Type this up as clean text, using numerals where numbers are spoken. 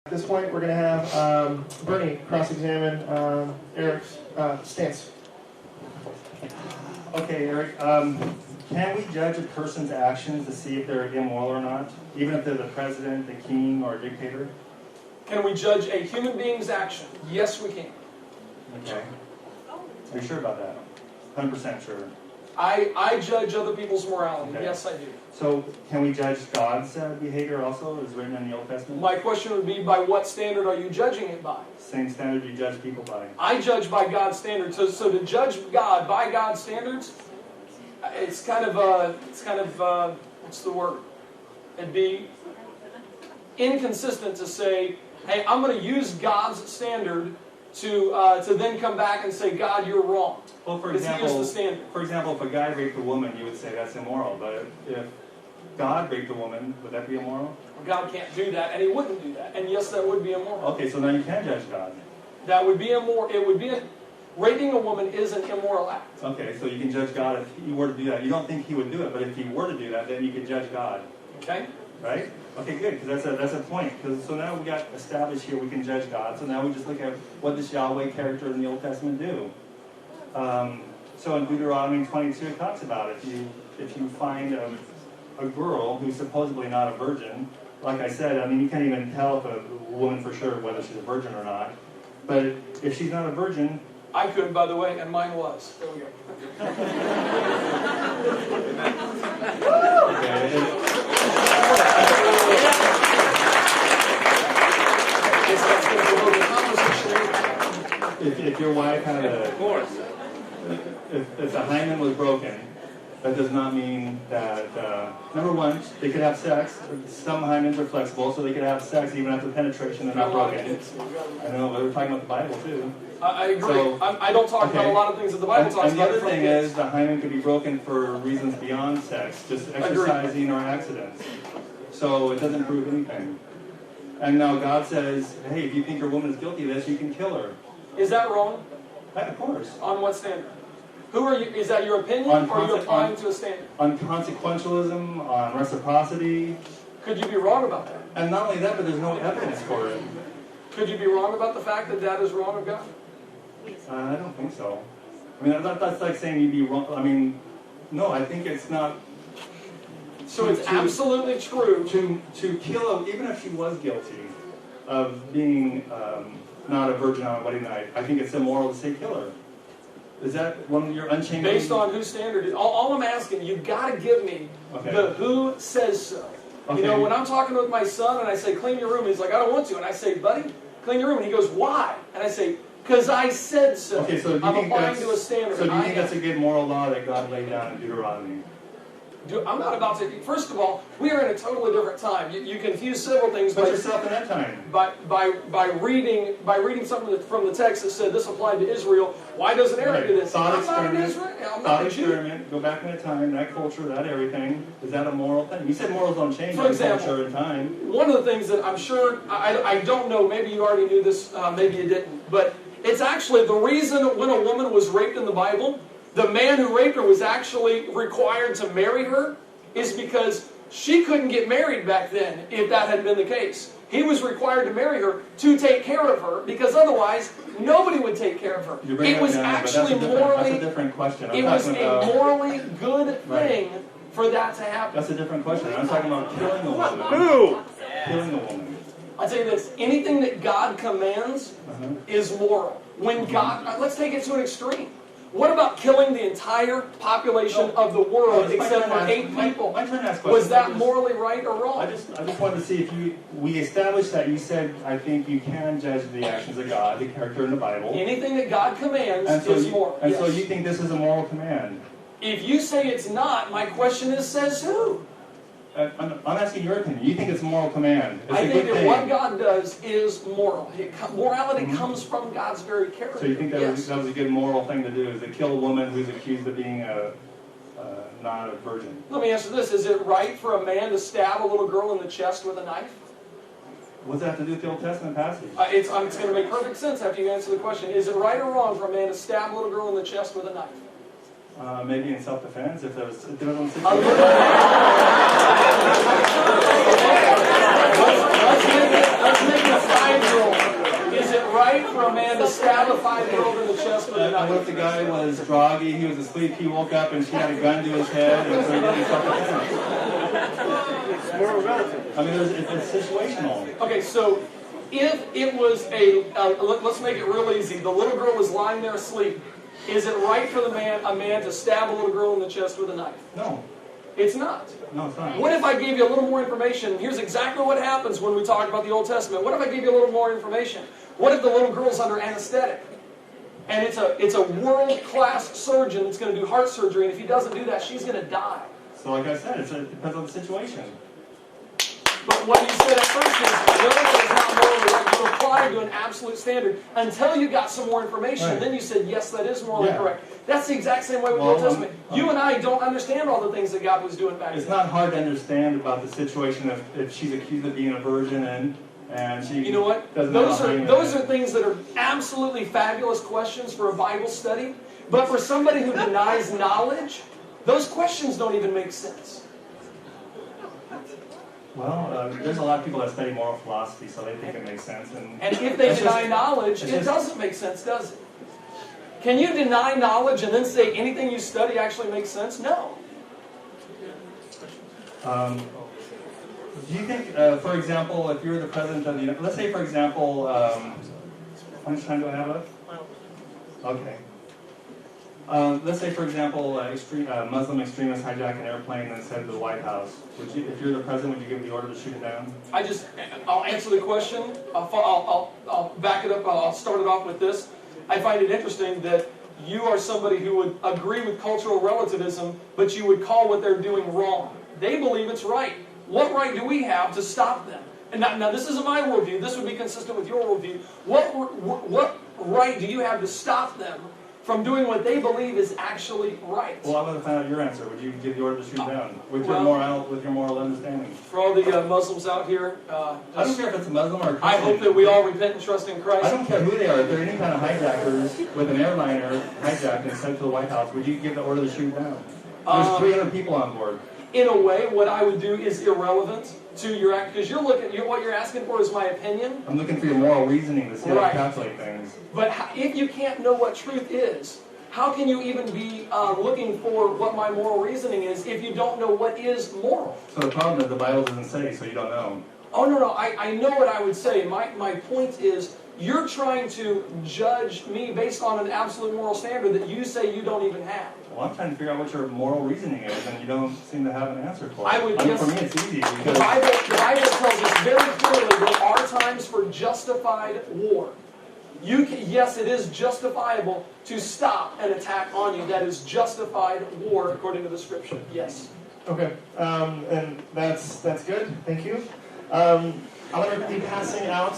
At this point, we're going to have Bernie cross-examine Eric's stance. Okay, Eric, can we judge a person's actions to see if they're immoral or not, even if they're the president, the king, or a dictator? Can we judge a human being's action? Yes, we can. Okay. Are you sure about that? 100% sure. I judge other people's morality. Okay. Yes, I do. So, can we judge God's behavior also, as written in the Old Testament? My question would be, by what standard are you judging it by? Same standard you judge people by. I judge by God's standards. So to judge God by God's standards, it's kind of what's the word? It'd be inconsistent to say, hey, I'm going to use God's standard to then come back and say, God, you're wrong. Well, for Because he is example, the standard. if a guy raped a woman, you would say that's immoral. But if God raped a woman, would that be immoral? God can't do that, and he wouldn't do that. And yes, that would be immoral. Okay, so now you can judge God. That would be immoral. It would be raping a woman is an immoral act. Okay, so you can judge God if he were to do that. You don't think he would do it, but if he were to do that, then you could judge God. Okay? Right? Okay, good, because that's a point. So now we got established here we can judge God. So now we just look at what this Yahweh character in the Old Testament do. So in Deuteronomy 22 it talks about if you find a girl who's supposedly not a virgin, like I said, I mean you can't even tell if a woman for sure whether she's a virgin or not. But if she's not a virgin, I could, by the way, and mine was. There we go. If your wife had if the hymen was broken, that does not mean that, number one, they could have sex. Some hymens are flexible, so they could have sex even after penetration, they're not broken. I know, but we're talking about the Bible too. I agree. So, I don't talk about a lot of things that the Bible talks and about. the other thing is, the hymen could be broken for reasons beyond sex, just exercising or accidents. So it doesn't prove anything. And now God says, hey, if you think your woman is guilty of this, you can kill her. Is that wrong? Of course. On what standard? Who are you? Is that your opinion, or are you applying to a standard? On consequentialism, on reciprocity. Could you be wrong about that? And not only that, but there's no evidence for it. Could you be wrong about the fact that that is wrong of God? I don't think so. I mean, that's like saying you'd be wrong. I mean, no, I think it's not. So it's absolutely true. To kill, even if she was guilty of being not a virgin on a wedding night, I think it's immoral to say kill her. Is that one of your unchanging? Based on whose standard? All I'm asking, you've got to give me the who says so. Okay. You know, when I'm talking with my son and I say, clean your room, he's like, I don't want to. And I say, buddy, clean your room. And he goes, why? And I say, because I said so. Okay, so do you I'm think applying to a standard. So do you think that's a good moral law that God laid down in Deuteronomy? I'm not about to. First of all, we are in a totally different time. You confuse several things. Put yourself in that time. By reading something from the text that said this applied to Israel. Why doesn't Eric do this? Thought I'm not an experiment. Israel. I'm not Thought a Jew. experiment. Go back in the time, that culture, that everything. Is that a moral thing? You said morals don't change For in example, culture and time. One of the things that I'm sure I don't know. Maybe you already knew this. Maybe you didn't. But it's actually the reason when a woman was raped in the Bible, the man who raped her was actually required to marry her. Is because she couldn't get married back then if that had been the case. He was required to marry her to take care of her because otherwise nobody would take care of her. It was actually morally... That's a different question. It was a morally good thing for that to happen. That's a different question. I'm talking about killing a woman. Who? Killing a woman. I'll tell you this. Anything that God commands is moral. When God... Let's take it to an extreme. What about killing the entire population of the world except for 8 people? Was that morally right or wrong? I just wanted to see if we established that you said, I think you can judge the actions of God, the character in the Bible. Anything that God commands is moral. And so you think this is a moral command? If you say it's not, my question is, says who? I'm asking your opinion. You think it's a moral command? It's I think that what God does is moral. Morality comes from God's very character. So you think that was a good moral thing to do, is to kill a woman who's accused of being not a virgin? Let me answer this. Is it right for a man to stab a little girl in the chest with a knife? What does that have to do with the Old Testament passage? It's going to make perfect sense after you answer the question. Is it right or wrong for a man to stab a little girl in the chest with a knife? Maybe in self-defense, if there was a situation. Let's make it stab a 5-year-old in the chest with a And what if knife? the guy was groggy, he was asleep, he woke up and she had a gun to his head, and so he did self-defense? Moral relative. I mean, it's situational. Okay, so if it was let's make it real easy. The little girl was lying there asleep. Is it right for a man to stab a little girl in the chest with a knife? No. It's not. No, it's not. What if I gave you a little more information? Here's exactly what happens when we talk about the Old Testament. What if I gave you a little more information? What if the little girl's under anesthetic? And it's a world-class surgeon that's going to do heart surgery, and if he doesn't do that, she's going to die. So like I said, it depends on the situation. But what you said at first is, no, it's not morally right. You applied to an absolute standard until you got some more information. Right. Then you said, yes, that is morally Yeah. correct. That's the exact same way with the Old Testament. You and I don't understand all the things that God was doing back then. It's not hard to understand about the situation if she's accused of being a virgin and she You know what? doesn't know Those how to are hang those her are things that are absolutely fabulous questions for a Bible study. But for somebody who denies knowledge, those questions don't even make sense. Well, there's a lot of people that study moral philosophy, so they think it makes sense. And if they it's deny just- knowledge, it's it just- doesn't make sense, does it? Can you deny knowledge and then say anything you study actually makes sense? No. Do you think, for example, if you're the president of the United, let's say, for example, how much time do I have left? Okay. Let's say, for example, Muslim extremists hijack an airplane and send it to the White House. Would you, if you're the president, would you give the order to shoot it down? I'll answer the question. I'll back it up. I'll start it off with this. I find it interesting that you are somebody who would agree with cultural relativism, but you would call what they're doing wrong. They believe it's right. What right do we have to stop them? And now this isn't my worldview. This would be consistent with your worldview. What right do you have to stop them from doing what they believe is actually right? Well, I want to find out your answer. Would you give the order to shoot down with Well, your moral understanding? For all the Muslims out here, I don't care if it's a Muslim or a Christian. I hope that we all repent and trust in Christ. I don't care who they are. If they're any kind of hijackers with an airliner hijacked and sent to the White House, would you give the order to shoot down? There's 300 people on board. In a way, what I would do is irrelevant to your act, because what you're asking for is my opinion. I'm looking for your moral reasoning to see how Right. you calculate things. But if you can't know what truth is, how can you even be looking for what my moral reasoning is if you don't know what is moral? So the problem is the Bible doesn't say, so you don't know. Oh, no, I know what I would say. My point is, you're trying to judge me based on an absolute moral standard that you say you don't even have. Well, I'm trying to figure out what your moral reasoning is, and you don't seem to have an answer for it. I would mean, guess- for me, it's easy The because Bible tells us very clearly there are times for justified war. Yes, it is justifiable to stop an attack on you. That is justified war according to the Scripture. Yes. Okay, and that's good. Thank you. I'm going to be passing out